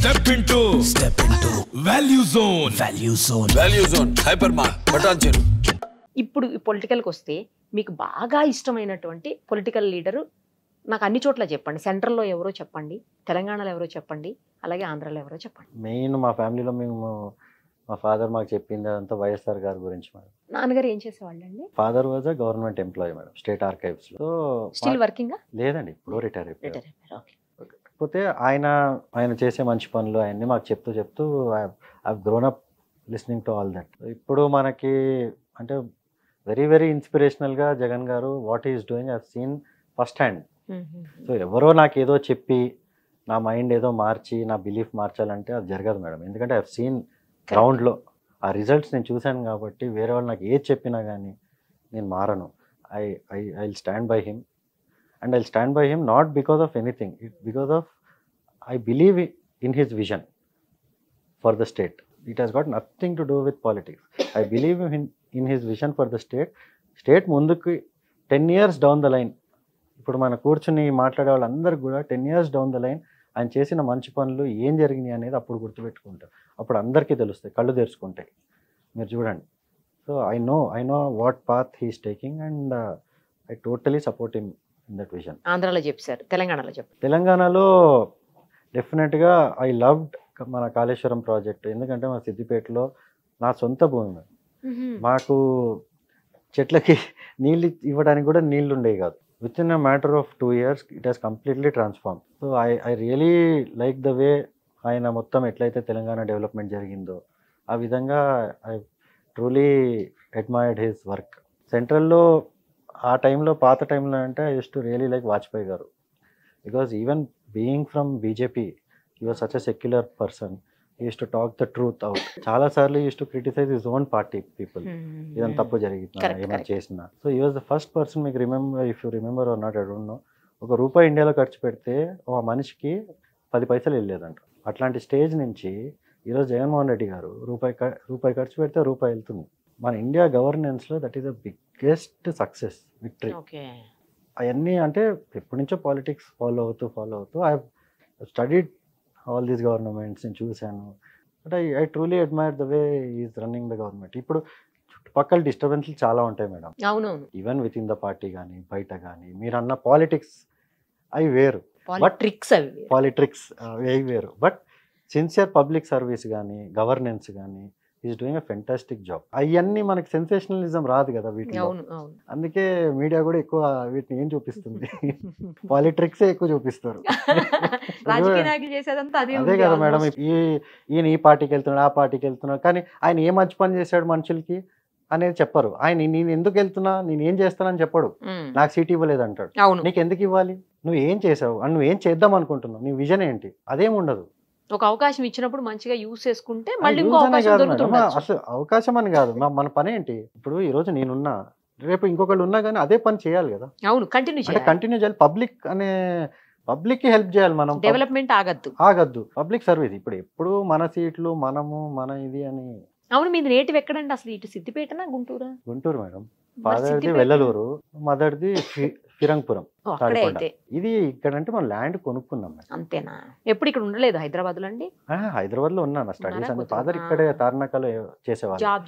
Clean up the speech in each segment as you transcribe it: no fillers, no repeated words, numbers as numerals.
Step into Value Zone. Value Zone. Hypermart. Patanjali. ఇప్పుడు పొలిటికల్కి వస్తే మీకు బాగా ఇష్టమైనటువంటి పొలిటికల్ లీడరు నాకు అన్ని చోట్ల చెప్పండి. సెంట్రల్లో ఎవరో చెప్పండి, తెలంగాణలో ఎవరో చెప్పండి, అలాగే ఆంధ్రాలో ఎవరో చెప్పండి. మెయిన్ మా ఫ్యామిలీలో మా ఫాదర్ మాకు చెప్పింది అదంతా వైఎస్ఆర్ గారి గురించి మేడం. నాన్నగారు ఏం చేసేవాళ్ళండి? Father was a government employee madam, state archives లో. Still working? లేదండి, ఇప్పుడు రిటైర్ అయిపోయారు. ఓకే. కాకపోతే ఆయన చేసే మంచి పనులు అవన్నీ మాకు చెప్తూ I grown up listening to all that. ఇప్పుడు మనకి అంటే వెరీ వెరీ ఇన్స్పిరేషనల్గా జగన్ గారు what is doing I seen first hand. So ఎవరో నాకు ఏదో చెప్పి నా మైండ్ ఏదో మార్చి నా బిలీఫ్ మార్చాలంటే అది జరగదు మేడం. ఎందుకంటే ఐ సీన్ గ్రౌండ్లో ఆ రిజల్ట్స్ నేను చూశాను కాబట్టి వేరే వాళ్ళు నాకు ఏది చెప్పినా కానీ నేను మారను. I stand by him and I stand by him not because of anything, because of I believe in his vision for the state. It has got nothing to do with politics. I believe in his vision for the state ముందుకు 10 years down the line, ఇప్పుడు మన కూర్చుని మాట్లాడే వాళ్ళందరూ కూడా 10 years down the line ఆయన చేసిన మంచి పనులు ఏం జరిగినాయి అనేది అప్పుడు గుర్తుపెట్టుకుంటారు. అప్పుడు అందరికీ తెలుస్తాయి, కళ్ళు తెరుచుకుంటాయి. మీరు చూడండి. So I know what path he's taking and I totally support him in that vision. ఆంధ్రాలో చెప్పారు, తెలంగాణలో చెప్పారు. తెలంగాణలో డెఫినెట్గా ఐ లవ్డ్ మన కాళేశ్వరం ప్రాజెక్ట్. ఎందుకంటే మా సిద్దిపేటలో నా సొంత భూమి, మాకు చెట్లకి నీళ్ళు ఇవ్వడానికి కూడా నీళ్ళు ఉండేవి కాదు. Within a matter of 2 years it has completely transform. So I really like the way ఆయన మొత్తం ఎట్లయితే తెలంగాణ డెవలప్మెంట్ జరిగిందో ఆ విధంగా I truly admired his work. సెంట్రల్లో ఆ టైంలో, పాత టైంలో అంటే I use to really like Vajpayee garu. Because even being from BJP he was such a secular person. He used to talk the truth out. చాలా సార్లు he used to criticize his own party people. ఇదంతా తప్పు జరిగింది ఏమైనా చేసినా. So he was the first person, మీకు if you remember or not, I don't know, ₹1 ఇండియాలో ఖర్చు పెడితే ఒక మనిషికి 10 పైసలు వెళ్ళలేదంట. అట్లాంటి స్టేజ్ నుంచి ఈరోజు జగన్మోహన్ రెడ్డి గారు రూపాయి ఖర్చు పెడితే రూపాయి వెళ్తుంది. మన ఇండియా గవర్నెన్స్లో that is the biggest success, victory. అవన్నీ అంటే ఎప్పటి నుంచో పాలిటిక్స్ ఫాలో అవుతూ I studied all these governments నేను చూశాను. But I truly admire the way is running the government. ఇప్పుడు చుట్టుపక్కల డిస్టర్బెన్స్లు చాలా ఉంటాయి మేడం. అవునవును. Even within the party కానీ బయట కానీ. మీరు అన్న పాలిటిక్స్ అవి వేరు, పాలిట్రిక్స్ అవి వేరు. బట్ సిన్సియర్ పబ్లిక్ సర్వీస్ కానీ గవర్నెన్స్ కానీ is doing a fantastic job. అవన్నీ మనకి సెన్సేషనలిజం రాదు కదా వీటిలో. అందుకే మీడియా కూడా ఎక్కువ వీటిని ఏం చూపిస్తుంది, పాలిట్రిక్స్ ఎక్కువ చూపిస్తారు. అదే కదా మేడం, ఈయన ఈ పార్టీకి వెళ్తున్నాడు, ఆ పార్టీకి వెళ్తున్నాడు, కానీ ఆయన ఏ మంచి పని చేశాడు మనుషులకి అనేది చెప్పరు. ఆయన నేను ఎందుకు వెళ్తున్నా, నేను ఏం చేస్తానని చెప్పడు. నాకు సీట్ ఇవ్వలేదు అంటాడు. నీకు ఎందుకు ఇవ్వాలి, నువ్వు ఏం చేసావు అని, నువ్వు ఏం చేద్దాం అనుకుంటున్నావు, నీ విజన్ ఏంటి, అదేం ఉండదు. ఒక అవకాశం ఇచ్చినప్పుడు మంచిగా యూజ్ చేసుకుంటే అసలు అవకాశం అని కాదు, మన పని ఏంటి. ఇప్పుడు ఈ రోజు నేనున్నా, రేపు ఇంకొకళ్ళు ఉన్నా కానీ అదే పని చేయాలి కదా. అవును, కంటిన్యూ చేయాలి. పబ్లిక్ కి హెల్ప్ చేయాలి మనం. డెవలప్మెంట్ ఆగద్దు, పబ్లిక్ సర్వీస్. ఇప్పుడు మన సీట్లు మనము మన ఇది అని. అవును, మీది నేటివ్ ఎక్కడండి అసలు? ఇటు సిద్దిపేటనా గుంటూరా? గుంటూరు మేడం. ఫాదర్ది వెల్లలూరు, మదర్ది ఫిరంగపురం. ఇది ఇక్కడంటే మనం ల్యాండ్ కొనుక్కున్నాం. అంతేనా? ఎప్పుడు ఇక్కడ ఉండలేదు హైదరాబాద్ లో అండి? హైదరాబాద్ లో ఉన్నాను, స్టడీస్ అండి. ఫాదర్ ఇక్కడే తార్నాకలో చేసేవాళ్ళు, జాబ్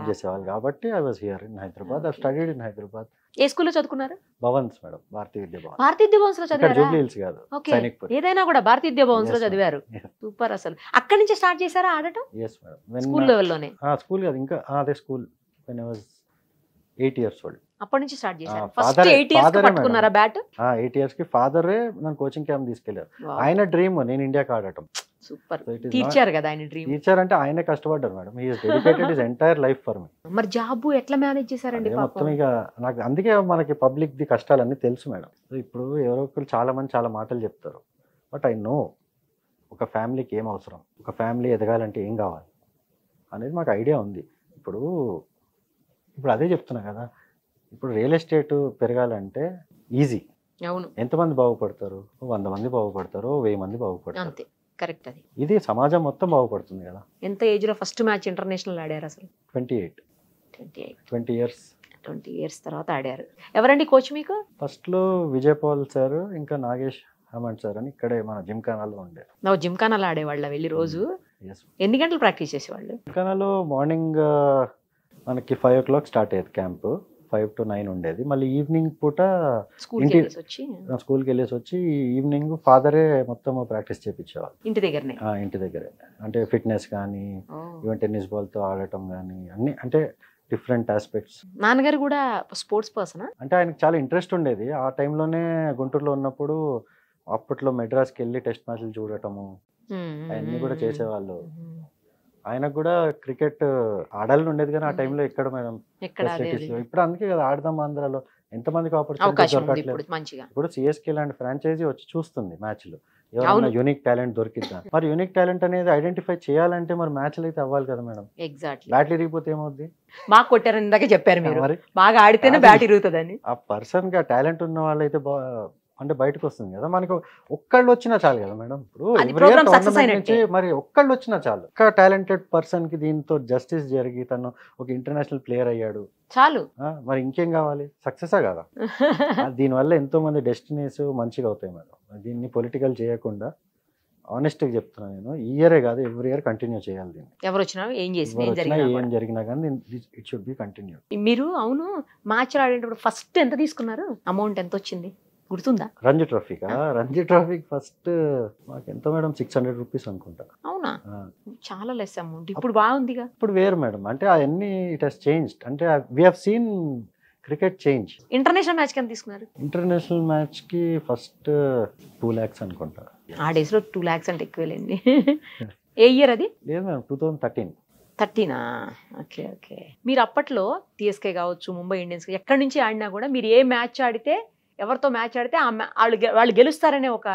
చేసేవాళ్ళు కాబట్టి I was here in Hyderabad. I studied in Hyderabad. ఏ స్కూల్లో చదువుకున్నారు? భవన్స్ మేడం, భారతీయ విద్యా భవన్. భారతీయ విద్యా భవన్స్ లో చదివారు? జూబ్లీ హిల్స్ కాదు, సైనిక్పూర్. ఏదైనా కూడా భారతీయ విద్యా భవన్స్ లో చదివారు. సూపర్. అసలు అక్కడి నుంచి స్టార్ట్ చేశారా ఆడటం? Yes madam. స్కూల్ లెవెల్లోనే? స్కూల్ కాదు, ఇంకా అదే school. when I was 8 years old. అప్పటి నుంచి స్టార్ట్ చేశారు. ఫస్ట్ 8 ఇయర్స్ కి పట్టుకున్నారా బ్యాట్? 8 ఇయర్స్ కి ఫాదరే నన్ను కోచింగ్ క్యాంప్ తీసుకెళ్లారు. ఆయన డ్రీమ్ నేను ఇండియాకి ఆడటం. సూపర్. టీచర్ కదా ఆయన డ్రీమ్. టీచర్ అంటే ఆయనే కష్టపడ్డారు madam. He has dedicated his entire life for me. మరి జాబ్ ఎట్లా మేనేజ్ చేశారండి? మొత్తం ఇక నాకు అందుకే మనకి పబ్లిక్ ది కష్టాలన్నీ తెలుసు మేడం. ఇప్పుడు ఎవరో ఒకరు చాలా మంది చాలా మాటలు చెప్తారు. బట్ ఐ నో ఒక ఫ్యామిలీకి ఏం అవసరం, ఒక ఫ్యామిలీ ఎదగాలంటే ఏం కావాలి అనేది మాకు ఐడియా ఉంది. ఇప్పుడు అదే చెప్తున్నా కదా, ఇప్పుడు రియల్ ఎస్టేట్ పెరగాలంటే ఈజీ. అవును. ఎంతమంది బాగుపడతారు? 100 మంది బాగుపడతారు, 1000 మంది బాగుపడతారు. అంతే, కరెక్ట్. అది ఇది సమాజం మొత్తం బాగుపడుతుంది కదా. ఎంత ఏజ్ లో ఫస్ట్ మ్యాచ్ ఇంటర్నేషనల్ ఆడారు అసలు? 28. 20 ఇయర్స్. 20 ఇయర్స్ తర్వాత ఆడారు. ఎవరండి కోచ్ మీకు? ఫస్ట్ లో విజయ్ పాల్ సార్, ఇంకా నాగేష్ హేమంత్ సార్ అని ఇక్కడే మన జిమ్ఖానాలో ఉండే. నువ్వు జిమ్ఖానాలో ఆడేవాళ్ళ వెళ్ళి రోజు ఎన్ని గంటలు ప్రాక్టీస్ చేసేవాళ్ళు? జిమ్ఖానాలో మార్నింగ్ మనకి 5 o'clock స్టార్ట్ అయ్యేది క్యాంపు, 5 to 9 ఉండేది. మళ్ళీ ఈవినింగ్ పూట స్కూల్కి వెళ్ళేసి వచ్చి ఈవినింగ్ ఫాదరే మొత్తం ప్రాక్టీస్ చేయించేవాళ్ళు ఇంటి దగ్గరనే. ఇంటి దగ్గరే అంటే ఫిట్నెస్ కానీ ఈవెన్ టెన్నిస్ బాల్తో ఆడటం కానీ అన్ని అంటే డిఫరెంట్ ఆస్పెక్ట్స్. నాన్నగారు కూడా స్పోర్ట్స్ పర్సన్ అంటే ఆయనకు చాలా ఇంట్రెస్ట్ ఉండేది. ఆ టైంలోనే గుంటూరులో ఉన్నప్పుడు అప్పట్లో మెడ్రాస్కి వెళ్ళి టెస్ట్ మ్యాచ్లు చూడటము అవన్నీ కూడా చేసేవాళ్ళు. ఆయనకు కూడా క్రికెట్ ఆడాలని ఉండేది కానీ ఆ టైంలో ఎక్కడ మేడం ఫెసిలిటీస్. ఇప్పుడు అందుకే కదా ఆడదాం ఆంధ్రాలో ఎంతమందికి ఆపర్చునిటీ దొరకట్లేదు. ఇప్పుడు సిఎస్కే లాంటి ఫ్రాంచైజీ వచ్చి చూస్తుంది మ్యాచ్లు, ఎవరైనా యూనిక్ టాలెంట్ దొరికిద్దా. మరి యూనిక్ టాలెంట్ అనేది ఐడెంటిఫై చేయాలంటే మరి మ్యాచ్లు అయితే అవ్వాలి కదా మేడం. ఎగ్జాక్ట్లీ. బ్యాట్ ఇరిగిపోతే ఏమవుద్ది? బాగా కొట్టారు ఇందాక చెప్పారు మీరు, బాగా ఆడితేనే బ్యాట్ ఇరుగుతుందని. ఆ పర్సన్ గా టాలెంట్ ఉన్న వాళ్ళైతే అంటే బయటకు వస్తుంది కదా. మనకు ఒక్కళ్ళు వచ్చినా చాలు కదా మేడం. ఇప్పుడు మరి ఒక్కళ్ళు వచ్చినా చాలు. ఒక టాలెంటెడ్ పర్సన్ కి దీంతో జస్టిస్ జరిగి తను ఒక ఇంటర్నేషనల్ ప్లేయర్ అయ్యాడు చాలు. మరి ఇంకేం కావాలి? సక్సెసా కదా. దీనివల్ల ఎంతో మంది డెస్టినీస్ మంచిగా అవుతాయి మేడం. దీన్ని పొలిటికల్ చేయకుండా ఆనెస్ట్గా చెప్తున్నాను నేను. ఈ ఇయరే కాదు, ఎవ్రీ ఇయర్ కంటిన్యూ చేయాలి దీన్ని. ఎవరు వచ్చినా ఏం జరిగినా కానీ ఇట్ షుడ్ బి కంటిన్యూ. మీరు అవును మ్యాచ్ ఆడేటప్పుడు ఫస్ట్ ఎంత తీసుకున్నారు? అమౌంట్ ఎంత వచ్చింది గుర్తుందా? రంజీ ట్రోఫీకి ఫస్ట్ మాకు ఎంత మేడం 600 రూపీస్ అనుకుంటా. అవునా? చాలా లెస్ అమౌంట్. ఇప్పుడు బాగుందిగా. ఇప్పుడు వేరు మేడం. అంటే అవన్నీ ఇట్ హస్ చేంజ్డ్. అంటే we have seen cricket change. International match కి తీసుకున్నారు? ఇంటర్నేషనల్ మ్యాచ్ కి ఫస్ట్ 2 lakhs అనుకుంటా. ఆ డేస్ లో 2 lakhs అంటే ఎక్కువలేండి. ఏ ఇయర్ అది? లేదు మేడం 2013. Okay okay. మీరు అప్పట్లో టీఎస్కే కావచ్చు, ముంబై ఇండియన్స్ ఎక్కడి నుంచి ఆడినా కూడా మీరు ఏ మ్యాచ్ ఆడితే, ఎవరితో మ్యాచ్ ఆడితే వాళ్ళు గెలుస్తారనే ఒక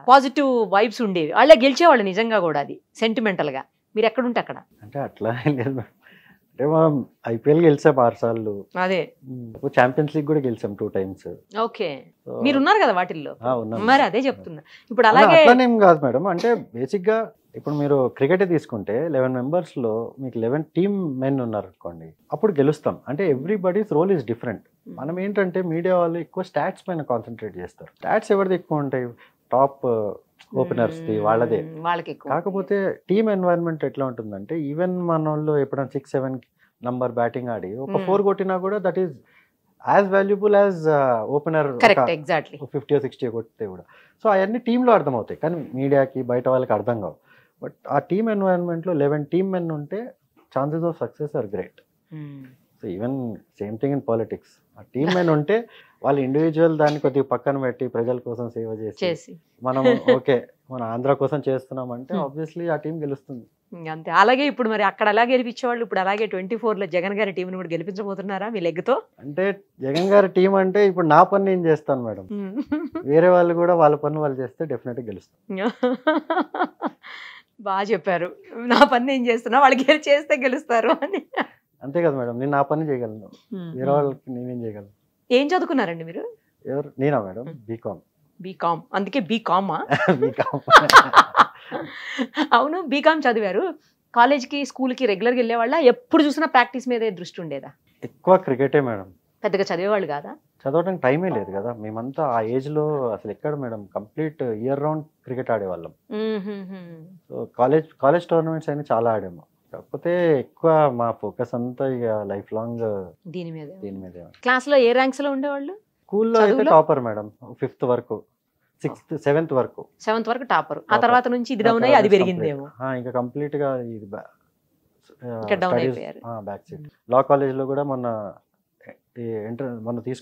పాజిటివ్ వైబ్స్ ఉండేవి. వాళ్ళే గెలిచేవాళ్ళు నిజంగా కూడా. అది సెంటిమెంటల్ గా. మీరు ఎక్కడుంటే అక్కడ. అంటే అట్లా లేదు. అంటే మనం ఐపీఎల్ గెలిచాం 6 సార్లు. అదే ఛాంపియన్స్ లీగ్ కూడా గెలిచాం 2 times. ఓకే, మీరు ఉన్నారు కదా వాటిల్లో. మరి అదే చెప్తున్నా. ఇప్పుడు అలాగే అట్లానేం కాదు మేడం. అంటే బేసిక్ గా ఇప్పుడు మీరు క్రికెట్ తీసుకుంటే 11 members లో మీకు 11 టీమ్ మెన్ ఉన్నారు అనుకోండి, అప్పుడు గెలుస్తాం. అంటే ఎవ్రీబడీస్ రోల్ ఈస్ డిఫరెంట్. మనం ఏంటంటే మీడియా వాళ్ళు ఎక్కువ స్టాట్స్ పైన కాన్సన్ట్రేట్ చేస్తారు. స్టాట్స్ ఎవరిది ఎక్కువ ఉంటాయి? టాప్ ఓపెనర్స్ ది, వాళ్ళదే. కాకపోతే టీమ్ ఎన్వైరన్మెంట్ ఎట్లా ఉంటుందంటే ఈవెన్ మన వాళ్ళు ఎప్పుడైనా 6-7 నంబర్ బ్యాటింగ్ ఆడి ఒక 4 కొట్టినా కూడా that is as valuable as opener 50 or 60 కొట్టితే కూడా. సో అవన్నీ టీంలో అర్థమవుతాయి కానీ మీడియాకి బయట వాళ్ళకి అర్థం కావు. బట్ ఆ టీమ్ ఎన్వైరన్మెంట్లో 11 team men ఉంటే chances of success or great. So even same thing in politics. ఆ టీమ్ మెన్ ఉంటే వాళ్ళు ఇండివిజువల్ దాన్ని కొద్దిగా పక్కన పెట్టి ప్రజల కోసం సేవ చేసి మనం ఓకే మన ఆంధ్ర కోసం చేస్తున్నామంటే ఆబ్వియస్లీ ఆ టీం గెలుస్తుంది. అంతే. అలాగే ఇప్పుడు మరి అక్కడ అలా గెలిపించేవాళ్ళు ఇప్పుడు అలాగే 24లో జగన్ గారి టీంని కూడా గెలిపించబోతున్నారా మీ లెగ్తో? అంటే జగన్ గారి టీం అంటే ఇప్పుడు నా పని నేను చేస్తాను మేడం. వేరే వాళ్ళు కూడా వాళ్ళ పని వాళ్ళు చేస్తే డెఫినెట్గా గెలుస్తాను. బాగా చెప్పారు. నా పని నేను చేస్తున్నా, వాళ్ళు చేస్తే గెలుస్తారు అని. అంతే కదా మేడం. నేను నా పని చేయగలను, వేరే వాళ్ళకి నేనేం చేయగలను. ఏం చదువుకున్నారండి మీరు? ఎవరు? నేనా మేడం? బీకామ్. అందుకే బీకామా? అవును, బీకామ్ చదివారు. కాలేజ్కి స్కూల్కి రెగ్యులర్గా వెళ్ళేవాళ్ళ? ఎప్పుడు చూసినా ప్రాక్టీస్ మీదే దృష్టి ఉండేదా? ఎక్కువ క్రికెటే మేడం. పెద్దగా చదివేవాళ్ళు కాదా? చదవడానికి టైమే లేదు కదా. మేమంతా ఆ ఏజ్ లో అసలు ఎక్కడ madam, complete year round cricket ఆడేవాళ్ళం. సో కాలేజ్ టోర్నమెంట్స్ అయినా చాలా ఆడాము. కాకపోతే ఎక్కువ మా ఫోకస్ అంతా ఇక లైఫ్ లాంగ్ దీని మీద. క్లాస్ లో ఏ ర్యాంక్స్ లో ఉండేవాళ్ళు? స్కూల్లో అయితే టాపర్ మేడం, 5th వరకు, 6th 7th వరకు. 7th వరకు టాపర్. ఆ తర్వాత నుంచి ఇది డౌన్ అయ్యి అది పెరిగిందేమో. ఇంకా కంప్లీట్ గా ఇది డౌన్ అయిపోయారు. Back seat. లా కాలేజ్ లో కూడా మొన్న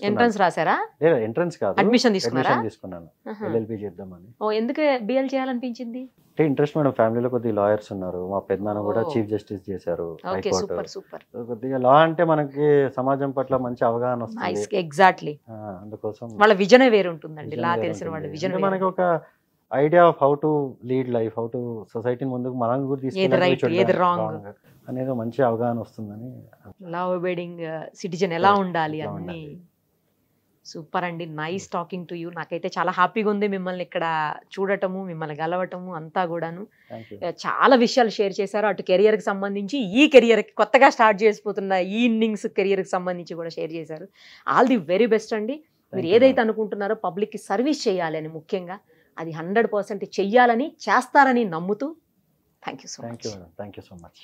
ఎంట్రన్స్ రాసారా? లేదా ఎంట్రన్స్ కాదు, అడ్మిషన్ తీసుకున్నాను ఎల్ఎల్బి చేద్దామని. ఎందుకు బిఎల్ చేయాలనిపించింది? అంటే ఇంట్రెస్ట్ మేడం. ఫ్యామిలీలో కొద్దిగా లాయర్స్ ఉన్నారు. మా పెద్దనాన్న కూడా చీఫ్ జస్టిస్ చేశారు హైకోర్టు. కొద్దిగా లా అంటే మనకి సమాజం పట్ల మంచి అవగాహన వస్తుంది. ఎగ్జాక్ట్లీ. అందుకోసం వాళ్ళ విజనే వేరు ఉంటుందండి. లా తెలిసిన వాళ్ళ విజన్. మనకి ఒక idea of how to lead life, how to సొసైటీని ముందుకు మనం కూడా తీసుకెళ్ళి అనేది మంచి అవగాహన వస్తుందని. లా ఒబేడింగ్ సిటిజన్ ఎలా ఉండాలి అన్ని. సూపర్ అండి, నైస్ టాకింగ్ టు యూ. నాకైతే చాలా హ్యాపీగా ఉంది మిమ్మల్ని ఇక్కడ చూడటము, మిమ్మల్ని గలవటము అంతా కూడాను. చాలా విషయాలు షేర్ చేశారు. అటు కెరియర్కి సంబంధించి, ఈ కెరియర్కి కొత్తగా స్టార్ట్ చేసిపోతున్న ఈ ఇన్నింగ్స్ కెరియర్కి సంబంధించి కూడా షేర్ చేశారు. ఆల్ ది వెరీ బెస్ట్ అండి. మీరు ఏదైతే అనుకుంటున్నారో పబ్లిక్కి సర్వీస్ చేయాలి అని, ముఖ్యంగా అది 100% చెయ్యాలని చేస్తారని నమ్ముతూ thank you so thank much. You madam, thank you so much.